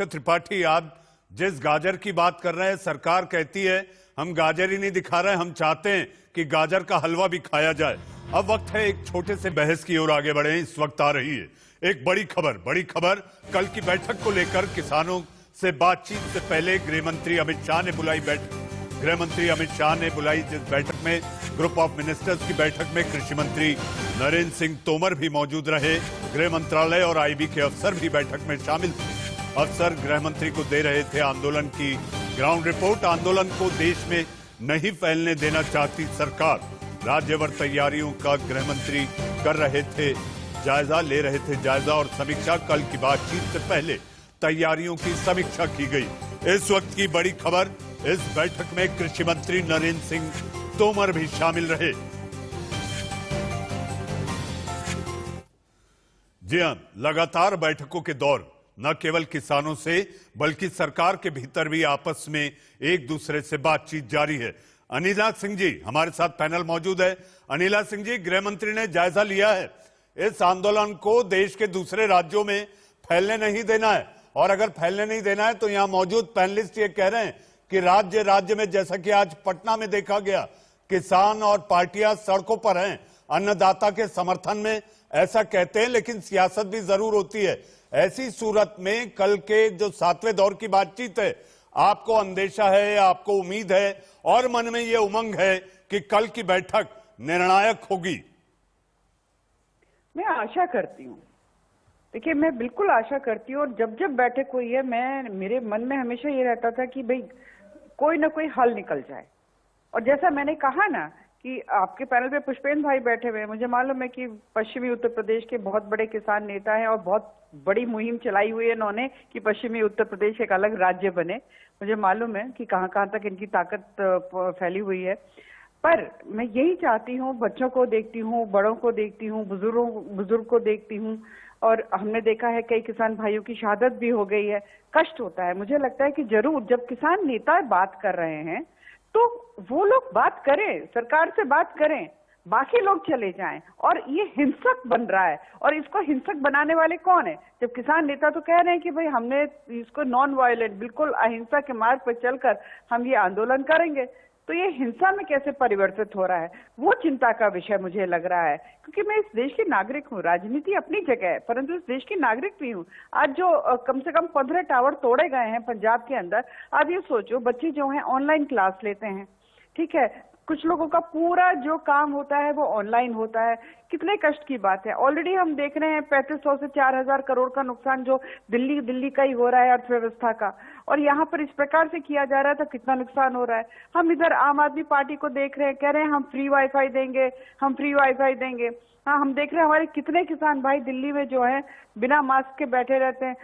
त्रिपाठी, आप जिस गाजर की बात कर रहे हैं, सरकार कहती है हम गाजर ही नहीं दिखा रहे हैं, हम चाहते हैं कि गाजर का हलवा भी खाया जाए। अब वक्त है एक छोटे से बहस की ओर आगे बढ़े। इस वक्त आ रही है एक बड़ी खबर। कल की बैठक को लेकर किसानों से बातचीत से पहले गृह मंत्री अमित शाह ने बुलाई बैठक। गृह मंत्री अमित शाह ने बुलाई जिस बैठक में, ग्रुप ऑफ मिनिस्टर्स की बैठक में कृषि मंत्री नरेंद्र सिंह तोमर भी मौजूद रहे। गृह मंत्रालय और आईबी के अफसर भी बैठक में शामिल थे। अफसर गृह मंत्री को दे रहे थे आंदोलन की ग्राउंड रिपोर्ट। आंदोलन को देश में नहीं फैलने देना चाहती सरकार। राज्यभर तैयारियों का गृह मंत्री कर रहे थे जायजा, ले रहे थे जायजा और समीक्षा। कल की बातचीत से पहले तैयारियों की समीक्षा की गई। इस वक्त की बड़ी खबर, इस बैठक में कृषि मंत्री नरेंद्र सिंह तोमर भी शामिल रहे। जी हां, लगातार बैठकों के दौर न केवल किसानों से बल्कि सरकार के भीतर भी आपस में एक दूसरे से बातचीत जारी है। अनिला सिंह जी हमारे साथ पैनल मौजूद है। अनिला सिंह जी, गृह मंत्री ने जायजा लिया है, इस आंदोलन को देश के दूसरे राज्यों में फैलने नहीं देना है, और अगर फैलने नहीं देना है तो यहां मौजूद पैनलिस्ट ये कह रहे हैं कि राज्य में, जैसा कि आज पटना में देखा गया, किसान और पार्टियां सड़कों पर हैं अन्नदाता के समर्थन में, ऐसा कहते हैं, लेकिन सियासत भी जरूर होती है। ऐसी सूरत में कल के जो 7वें दौर की बातचीत है, आपको अंदेशा है, आपको उम्मीद है और मन में यह उमंग है कि कल की बैठक निर्णायक होगी? मैं आशा करती हूँ, देखिए मैं बिल्कुल आशा करती हूँ, और जब जब बैठक हुई है मेरे मन में हमेशा ये रहता था कि भाई कोई ना कोई हल निकल जाए। और जैसा मैंने कहा ना कि आपके पैनल पे पुष्पेंद्र भाई बैठे हुए हैं, मुझे मालूम है कि पश्चिमी उत्तर प्रदेश के बहुत बड़े किसान नेता हैं और बहुत बड़ी मुहिम चलाई हुई है इन्होंने कि पश्चिमी उत्तर प्रदेश एक अलग राज्य बने। मुझे मालूम है कि कहाँ कहाँ तक इनकी ताकत फैली हुई है। पर मैं यही चाहती हूँ, बच्चों को देखती हूँ, बड़ों को देखती हूँ, बुजुर्ग को देखती हूँ, और हमने देखा है कई किसान भाइयों की शहादत भी हो गई है। कष्ट होता है। मुझे लगता है कि जरूर जब किसान नेता बात कर रहे हैं तो वो लोग बात करें, सरकार से बात करें, बाकी लोग चले जाएं। और ये हिंसक बन रहा है, और इसको हिंसक बनाने वाले कौन है? जब किसान नेता तो कह रहे हैं कि भाई हमने इसको नॉन वायलेंट, बिल्कुल अहिंसा के मार्ग पर चलकर हम ये आंदोलन करेंगे, तो ये हिंसा में कैसे परिवर्तित हो रहा है, वो चिंता का विषय मुझे लग रहा है। क्योंकि मैं इस देश की नागरिक हूँ, राजनीति अपनी जगह है, परंतु इस देश की नागरिक भी हूँ। आज जो कम से कम 15 टावर तोड़े गए हैं पंजाब के अंदर, आप ये सोचो, बच्चे जो हैं ऑनलाइन क्लास लेते हैं, ठीक है, कुछ लोगों का पूरा जो काम होता है वो ऑनलाइन होता है। कितने कष्ट की बात है। ऑलरेडी हम देख रहे हैं 3500 से 4000 करोड़ का नुकसान जो दिल्ली का ही हो रहा है अर्थव्यवस्था का, और यहाँ पर इस प्रकार से किया जा रहा है तो कितना नुकसान हो रहा है। हम इधर आम आदमी पार्टी को देख रहे हैं, कह रहे हैं हम फ्री वाईफाई देंगे, हम फ्री वाईफाई देंगे। हाँ, हम देख रहे हैं हमारे कितने किसान भाई दिल्ली में जो है बिना मास्क के बैठे रहते हैं।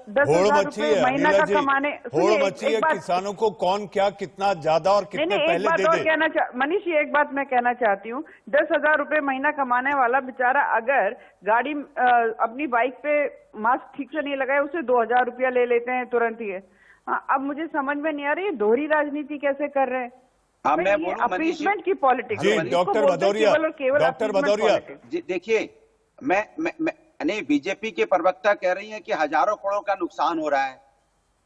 10,000 रुपए महीना का कमाने। किसानों को कौन क्या कितना ज्यादा और कितने पहले दे दे। मनीष जी, एक बात मैं कहना चाहती हूँ, 10,000 रुपए महीना कमाने वाला बेचारा अगर गाड़ी अपनी बाइक पे मास्क ठीक से नहीं लगाए, उसे 2,000 रुपया ले लेते हैं तुरंत ही। अब मुझे समझ में नहीं आ रही दोहरी राजनीति कैसे कर रहे हैं। हाँ, मैं बोलूं अपीसमेंट की पॉलिटिक्स। जी डॉक्टर भदौरिया, डॉक्टर भदौरिया देखिए, मैं नहीं, बीजेपी के प्रवक्ता कह रही हैं कि हजारों करोड़ का नुकसान हो रहा है,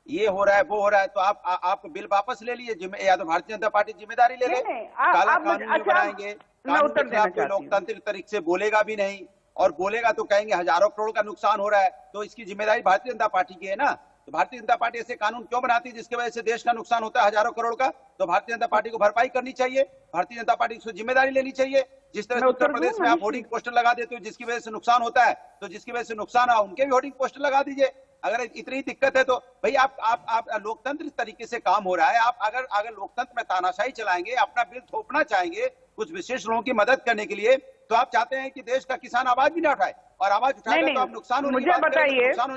ये हो रहा है, वो हो रहा है, तो आप बिल वापस ले लीजिए, या तो भारतीय जनता पार्टी जिम्मेदारी ले ले। काला कानून बनाएंगे, कानून के खिलाफ कोई लोकतांत्रिक तरीके से बोलेगा भी नहीं, और बोलेगा तो कहेंगे हजारों करोड़ का नुकसान हो रहा है, तो इसकी जिम्मेदारी भारतीय जनता पार्टी की है ना। तो भारतीय जनता पार्टी ऐसे कानून क्यों बनाती है जिसकी वजह से देश का नुकसान होता है हजारों करोड़ का? तो भारतीय जनता पार्टी को भरपाई करनी चाहिए, भारतीय जनता पार्टी को जिम्मेदारी लेनी चाहिए। जिस तरह से उत्तर प्रदेश में आप होर्डिंग पोस्टर लगा देते हो जिसकी वजह से नुकसान होता है, तो जिसकी वजह से नुकसान है उनके भी होर्डिंग पोस्टर लगा दीजिए। अगर इतनी दिक्कत है तो भाई आप लोकतंत्र तरीके से काम हो रहा है, आप अगर लोकतंत्र में तानाशाही चलाएंगे, अपना बिल थोपना चाहेंगे कुछ विशेष लोगों की मदद करने के लिए, तो आप चाहते हैं कि देश का किसान आवाज भी ना उठाए, और आवाज उठाएगा तो आप नुकसान होने की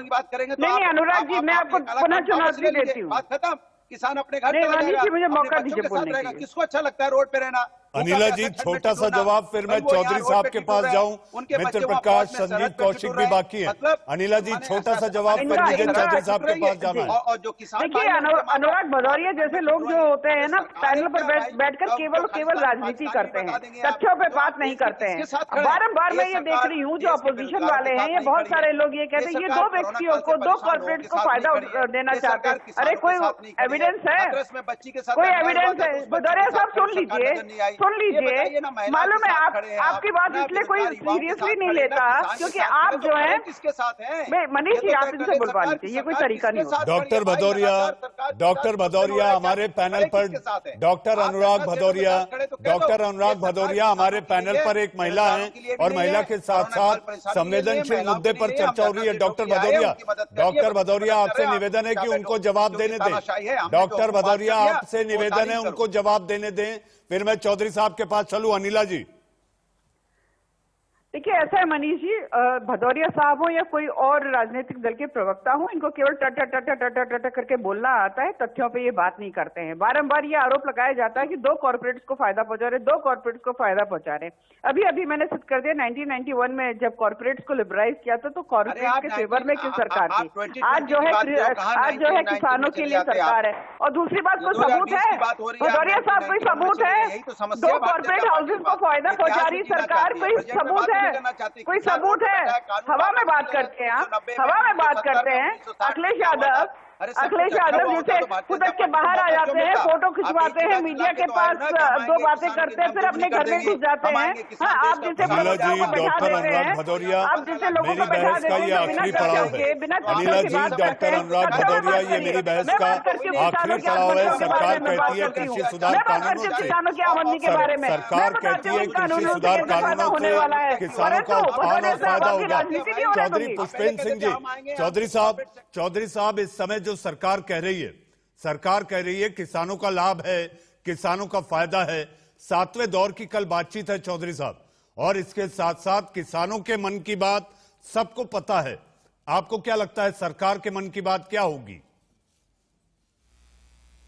बात करेंगे। तो नहीं अनुराग जी, मैं आपको पुनः चुनौती देती हूँ। बात खत्म, किसान अपने घर चला जाएगा, मुझे मौका अपने बच्चों के साथ रहेगा। किसको अच्छा लगता है रोड पे रहना? अनिला जी, छोटा सा जवाब, फिर मैं चौधरी साहब के पास जाऊं। मित्र प्रकाश, संजीव कौशिक भी बाकी है। अनिला जी, छोटा सा जवाब, फिर मुझे चौधरी साहब के पास जाना है। और जो किसान, देखिए अनुराग भदौरिया जैसे लोग जो होते हैं ना, पैनल पर बैठकर केवल राजनीति करते हैं, तथ्यों पे बात नहीं करते हैं। बारम्बार मैं ये देख रही हूँ जो अपोजिशन वाले हैं, ये बहुत सारे लोग ये कहते हैं ये 2 व्यक्तियों को, 2 कॉर्पोरेट्स को फायदा देना चाहते हैं। अरे कोई एविडेंस है? कोई एविडेंस है? भदौरिया साहब सुन लीजिए, मालूम है आपकी बात इसलिए कोई सीरियसली नहीं लेता क्योंकि आप जो है किसके साथ हैं? मनीष जी, आप इनसे बुलवा लीजिए, ये कोई तरीका नहीं होता। डॉक्टर भदौरिया हमारे पैनल पर, डॉक्टर अनुराग भदौरिया हमारे पैनल पर एक महिला है, और महिला के साथ साथ संवेदनशील मुद्दे पर चर्चा हो रही है। डॉक्टर भदौरिया आपसे निवेदन है कि उनको जवाब देने दें। डॉक्टर भदौरिया आपसे निवेदन है उनको जवाब देने दें, फिर मैं चौधरी साहब के पास चलूं। अनिला जी, देखिए ऐसा है मनीष जी, भदौरिया साहब हो या कोई और राजनीतिक दल के प्रवक्ता हो, इनको केवल टट करके बोलना आता है, तथ्यों पे ये बात नहीं करते हैं। बारंबार ये आरोप लगाया जाता है कि 2 कॉर्पोरेट्स को फायदा पहुंचा रहे, 2 कॉर्पोरेट्स को फायदा पहुंचा रहे। अभी मैंने सिद्ध कर दिया, 1991 में जब कॉर्पोरेट्स को लिबराइज किया था तो कॉर्पोरेट्स के फेवर में किस सरकार थी? आज जो है किसानों के लिए सरकार है। और दूसरी बात, कोई सबूत है भदौरिया साहब? कोई सबूत है? 2 कॉर्पोरेट हाउसेज को फायदा पहुंचा रही सरकार, कोई सबूत है? कोई सबूत है? हवा में बात करते हैं आप, हवा में बात करते हैं। अखिलेश यादव अखिलेश यादव जैसे फुदक के बाहर आ जाते हैं, फोटो खिंचवाते हैं, मीडिया के पास दो बातें करते हैं, फिर अपने घर में घुस जाते हैं। हाँ, आप जैसे अनिला जी, डॉक्टर अनुराग भदौरिया, मेरी बहस का ये आखिरी पड़ाव है। अनिला जी, डॉक्टर अनुराग भदौरिया, ये मेरी बहस का आखिरी पड़ाव है। सरकार कहती है कृषि सुधार कानूनों से, सरकार कहती है कृषि सुधार कानूनों से किसानों का उत्थान और फायदा होगा। चौधरी पुष्पेंद्र सिंह जी, चौधरी साहब, इस समय जो सरकार कह रही है, सरकार कह रही है किसानों का लाभ है, किसानों का फायदा है। 7वें दौर की कल बातचीत है चौधरी साहब, और इसके साथ साथ किसानों के मन की बात सबको पता है। आपको क्या लगता है सरकार के मन की बात क्या होगी?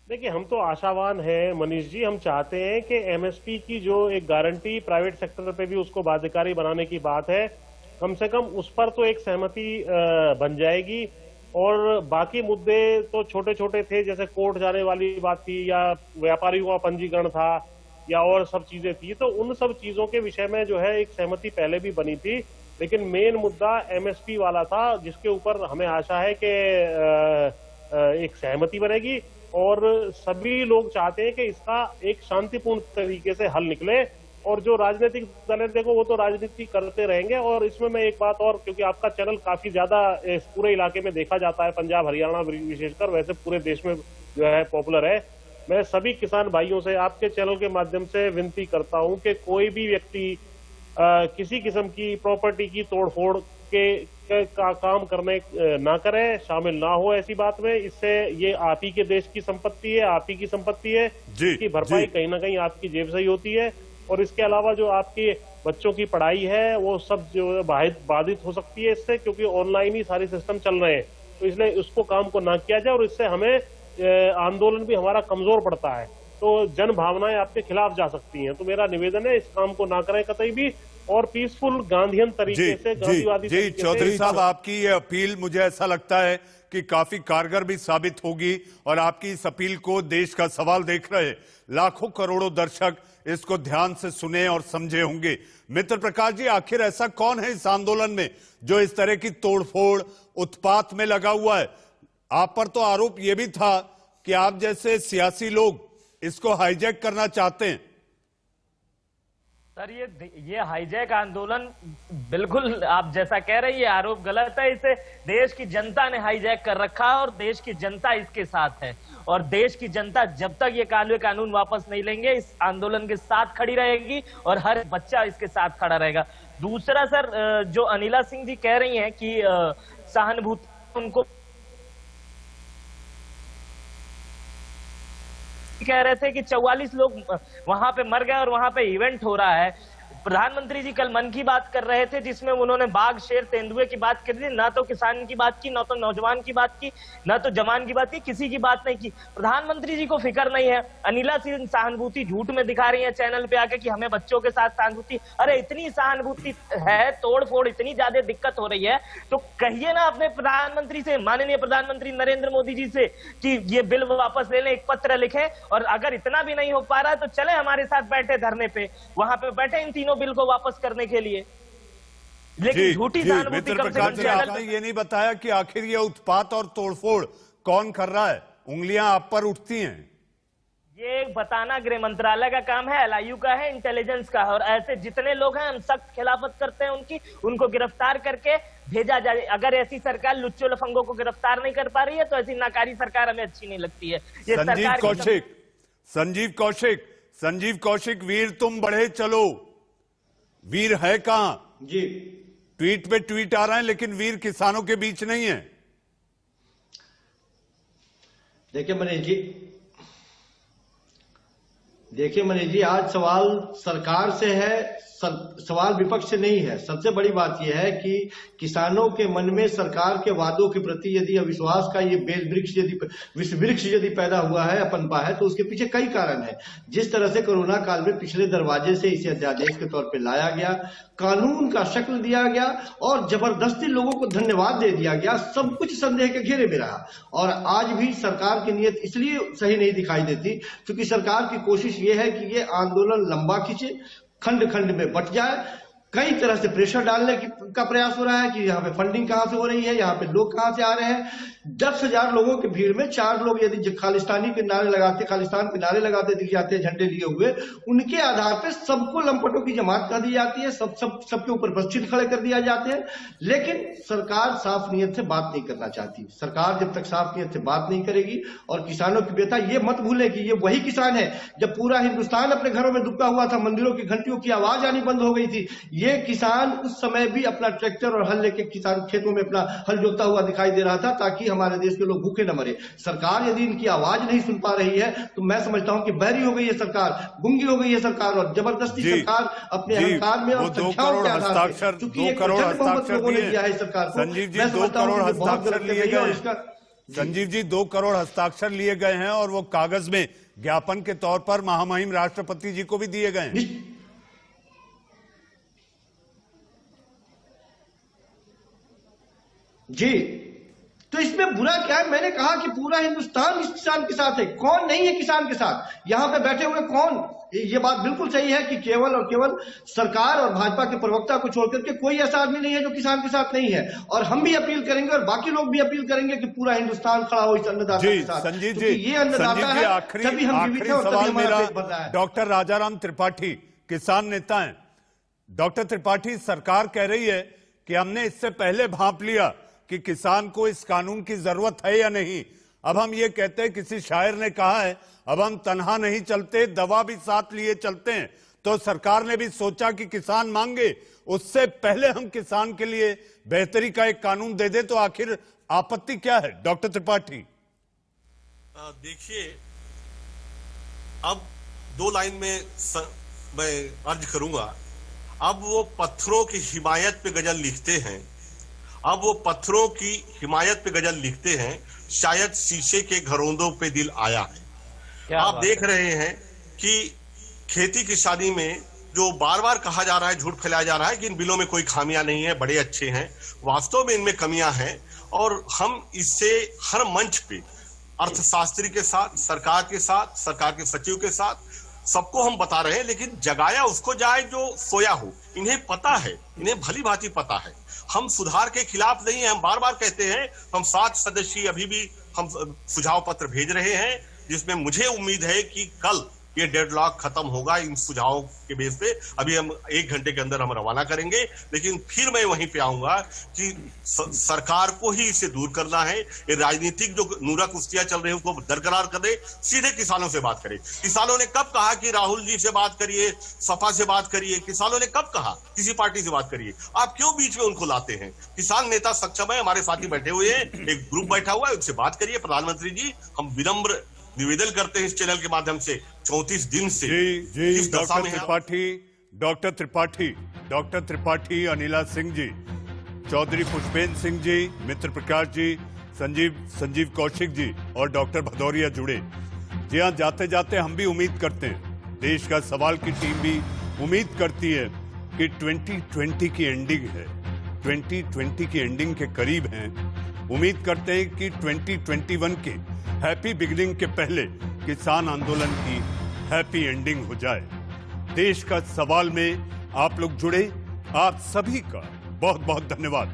देखिए, हम तो आशावान हैं मनीष जी। हम चाहते हैं कि एमएसपी की जो एक गारंटी प्राइवेट सेक्टर पे भी उसको बाध्यकारी बनाने की बात है, कम से कम उस पर तो एक सहमति बन जाएगी। और बाकी मुद्दे तो छोटे छोटे थे, जैसे कोर्ट जाने वाली बात थी, या व्यापारियों का पंजीकरण था, या और सब चीजें थी, तो उन सब चीजों के विषय में जो है एक सहमति पहले भी बनी थी। लेकिन मेन मुद्दा एमएसपी वाला था, जिसके ऊपर हमें आशा है कि एक सहमति बनेगी, और सभी लोग चाहते हैं कि इसका एक शांतिपूर्ण तरीके से हल निकले। और जो राजनीतिक दल है, देखो वो तो राजनीति करते रहेंगे। और इसमें मैं एक बात और, क्योंकि आपका चैनल काफी ज्यादा इस पूरे इलाके में देखा जाता है, पंजाब हरियाणा विशेषकर, वैसे पूरे देश में जो है पॉपुलर है, मैं सभी किसान भाइयों से आपके चैनल के माध्यम से विनती करता हूं कि कोई भी व्यक्ति किसी किस्म की प्रॉपर्टी की तोड़फोड़ का काम करने ना करे, शामिल ना हो ऐसी बात में। इससे ये आप ही के देश की संपत्ति है, आप ही की संपत्ति है, इसकी भरपाई कहीं ना कहीं आपकी जेब से ही होती है। और इसके अलावा जो आपके बच्चों की पढ़ाई है वो सब जो बाधित हो सकती है इससे, क्योंकि ऑनलाइन ही सारे सिस्टम चल रहे हैं। तो इसलिए उसको काम को ना किया जाए, और इससे हमें आंदोलन भी हमारा कमजोर पड़ता है, तो जन भावनाएं आपके खिलाफ जा सकती हैं। तो मेरा निवेदन है, इस काम को ना करें कतई भी, और पीसफुल गांधीयन तरीके से, गांधीवादी जी चौधरी साहब, आपकी ये अपील मुझे ऐसा लगता है कि काफी कारगर भी साबित होगी, और आपकी इस अपील को देश का सवाल देख रहे लाखों करोड़ों दर्शक इसको ध्यान से सुने और समझे होंगे। मित्र प्रकाश जी, आखिर ऐसा कौन है इस आंदोलन में जो इस तरह की तोड़फोड़ उत्पात में लगा हुआ है? आप पर तो आरोप यह भी था कि आप जैसे सियासी लोग इसको हाईजैक करना चाहते हैं। सर, ये हाईजैक आंदोलन बिल्कुल आप जैसा कह रहे हैं, ये आरोप गलत है। इसे देश की जनता ने हाईजैक कर रखा है, और देश की जनता इसके साथ है। और देश की जनता जब तक ये कानून वापस नहीं लेंगे, इस आंदोलन के साथ खड़ी रहेगी, और हर बच्चा इसके साथ खड़ा रहेगा। दूसरा सर, जो अनिला सिंह जी कह रही हैं कि सहानुभूति, उनको कह रहे थे कि 44 लोग वहां पे मर गए और वहां पे इवेंट हो रहा है। प्रधानमंत्री जी कल मन की बात कर रहे थे, जिसमें उन्होंने बाघ, शेर, तेंदुए की बात कर दी। ना तो किसान की बात की, ना तो नौजवान की बात की, ना तो जवान की बात की, किसी की बात नहीं की। प्रधानमंत्री जी को फिक्र नहीं है। अनिला सिंह सहानुभूति झूठ में दिखा रही है चैनल पे आके कि हमें बच्चों के साथ सहानुभूति। अरे इतनी सहानुभूति है, तोड़ फोड़ इतनी ज्यादा दिक्कत हो रही है, तो कहिए ना अपने प्रधानमंत्री से, माननीय प्रधानमंत्री नरेंद्र मोदी जी से, कि ये बिल वापस ले लें, एक पत्र लिखे। और अगर इतना भी नहीं हो पा रहा है तो चले हमारे साथ बैठे धरने पे, वहां पे बैठे इन तीनों बिल को वापस करने के लिए। लेकिन झूठी सहानुभूति कम से कम आपने ये नहीं बताया कि आखिर ये उत्पात और तोड़फोड़ कौन कर रहा है? उंगलियां आप पर उठती हैं। ये बताना गृह मंत्रालय का काम है, एलआईयू का है, इंटेलिजेंस का है। और ऐसे जितने लोग हैं हम सख्त खिलाफत करते हैं उनको गिरफ्तार करके भेजा जाए। अगर ऐसी सरकार लुच्चो लफंगों को गिरफ्तार नहीं कर पा रही है तो ऐसी नाकारी सरकार हमें अच्छी नहीं लगती है। ये संजीव कौशिक, वीर तुम बढ़े चलो, वीर है कहां? जी, ट्वीट पे ट्वीट आ रहे हैं, लेकिन वीर किसानों के बीच नहीं है। देखिए मनीष जी, आज सवाल सरकार से है, सवाल विपक्ष से नहीं है। सबसे बड़ी बात यह है कि किसानों के मन में सरकार के वादों के प्रति यदि अविश्वास का ये विष वृक्ष यदि पैदा हुआ है, पनपा है, तो उसके पीछे कई कारण है। जिस तरह से कोरोना काल में पिछले दरवाजे से इसे अध्यादेश के तौर पर लाया गया, कानून का शक्ल दिया गया और जबरदस्ती लोगों को धन्यवाद दे दिया गया, सब कुछ संदेह के घेरे में रहा। और आज भी सरकार की नीयत इसलिए सही नहीं दिखाई देती क्योंकि सरकार की कोशिश ये है कि ये आंदोलन लंबा खींचे, खंड खंड में बट जाए, कई तरह से प्रेशर डालने का प्रयास हो रहा है कि यहाँ पे फंडिंग कहाँ से हो रही है, यहाँ पे लोग कहाँ से आ रहे हैं। 10,000 लोगों की भीड़ में 4 लोग यदि खालिस्तानी के नारे लगाते, खालिस्तान के नारे लगाते दिख जाते हैं झंडे लिए हुए, उनके आधार पे सबको लंपटों की जमात कर दी जाती है, सबके ऊपर प्रश्चित खड़े कर दिया जाते हैं। लेकिन सरकार साफ नीयत से बात नहीं करना चाहती। सरकार जब तक साफ नीयत से बात नहीं करेगी और किसानों की व्यथा, ये मत भूले कि ये वही किसान है जब पूरा हिंदुस्तान अपने घरों में दुबका हुआ था, मंदिरों की घंटियों की आवाज आनी बंद हो गई थी, ये किसान उस समय भी अपना ट्रैक्टर और हल लेके किसान खेतों में अपना हल जोतता हुआ दिखाई दे रहा था ताकि हमारे देश के लोग भूखे न मरे। सरकार यदि इनकी आवाज नहीं सुन पा रही है तो मैं समझता हूं कि बहरी हो गई है सरकार, गूंगी हो गई है सरकार, और जबरदस्ती सरकार अपने अहंकार में और संख्याओं के आधार पर, क्योंकि 2 करोड़ हस्ताक्षर लोगों ने दिया है सरकार को। संजीव जी 2 करोड़ हस्ताक्षर लिए गए। संजीव जी 2 करोड़ हस्ताक्षर लिए गए हैं और वो कागज में ज्ञापन के तौर पर महामहिम राष्ट्रपति जी को भी दिए गए हैं। जी, तो इसमें बुरा क्या है? मैंने कहा कि पूरा हिंदुस्तान इस किसान के साथ है। कौन नहीं है किसान के साथ? यहां पे बैठे हुए कौन? ये बात बिल्कुल सही है कि केवल और केवल सरकार और भाजपा के प्रवक्ता को छोड़कर के कोई ऐसा आदमी नहीं है जो किसान के साथ नहीं है। और हम भी अपील करेंगे और बाकी लोग भी अपील करेंगे कि पूरा हिंदुस्तान खड़ा हो इस अन्नदाता के साथ। संजीव जी, ये अन्नदाता है, तभी हम जीवित हैं और तभी हमारा पेट भर रहा है। डॉक्टर राजाराम त्रिपाठी किसान नेता हैं। डॉक्टर त्रिपाठी, सरकार कह रही है कि हमने इससे पहले भांप लिया कि किसान को इस कानून की जरूरत है या नहीं। अब हम ये कहते हैं, किसी शायर ने कहा है, अब हम तन्हा नहीं चलते, दवा भी साथ लिए चलते हैं। तो सरकार ने भी सोचा कि किसान मांगे, उससे पहले हम किसान के लिए बेहतरी का एक कानून दे दे, तो आखिर आपत्ति क्या है? डॉक्टर त्रिपाठी देखिए, अब 2 लाइन में मैं अर्ज करूंगा। अब वो पत्थरों की हिमायत पे गजल लिखते हैं, अब वो पत्थरों की हिमायत पे गजल लिखते हैं, शायद शीशे के घरोंदों पे दिल आया है। आप देख रहे हैं कि खेती किसानी में जो बार बार कहा जा रहा है, झूठ फैलाया जा रहा है कि इन बिलों में कोई खामियां नहीं है, बड़े अच्छे हैं, वास्तव में इनमें कमियां हैं। और हम इससे हर मंच पे अर्थशास्त्री के साथ, सरकार के साथ, सरकार के सचिव के साथ सबको हम बता रहे हैं, लेकिन जगाया उसको जाए जो सोया हो। इन्हें पता है, इन्हें भली भांति पता है। हम सुधार के खिलाफ नहीं है, हम बार बार कहते हैं। हम 7 सदस्यीय अभी भी हम सुझाव पत्र भेज रहे हैं, जिसमें मुझे उम्मीद है कि कल ये डेडलॉक खत्म होगा इन सुझावों के बेस पे। अभी हम 1 घंटे के अंदर हम रवाना करेंगे, लेकिन फिर मैं वहीं पे आऊंगा कि सरकार को ही इसे दूर करना है। ये राजनीतिक जो नूरा कुश्तियां चल रही है उसको बरकरार कर दे, सीधे किसानों से बात करे। किसानों ने कब कहा कि राहुल जी से बात करिए, सपा से बात करिए? किसानों ने कब कहा किसी पार्टी से बात करिए? आप क्यों बीच में उनको लाते हैं? किसान नेता सक्षम है, हमारे साथी बैठे हुए हैं, एक ग्रुप बैठा हुआ है, उनसे बात करिए। प्रधानमंत्री जी, हम विनम्र निवेदन करते हैं इस चैनल के माध्यम से, 34 दिन से जी डॉक्टर त्रिपाठी, अनिला सिंह जी, चौधरी पुष्पेंद्र सिंह जी, मित्र प्रकाश जी, संजीव कौशिक जी और डॉक्टर भदौरिया जुड़े। जी हाँ, जाते जाते हम भी उम्मीद करते हैं, देश का सवाल की टीम भी उम्मीद करती है कि 2020 की एंडिंग है, 2020 की एंडिंग के करीब हैं। उम्मीद करते हैं कि 2021 के हैप्पी बिगिनिंग के पहले किसान आंदोलन की हैप्पी एंडिंग हो जाए। देश का सवाल में आप लोग जुड़े, आप सभी का बहुत बहुत धन्यवाद।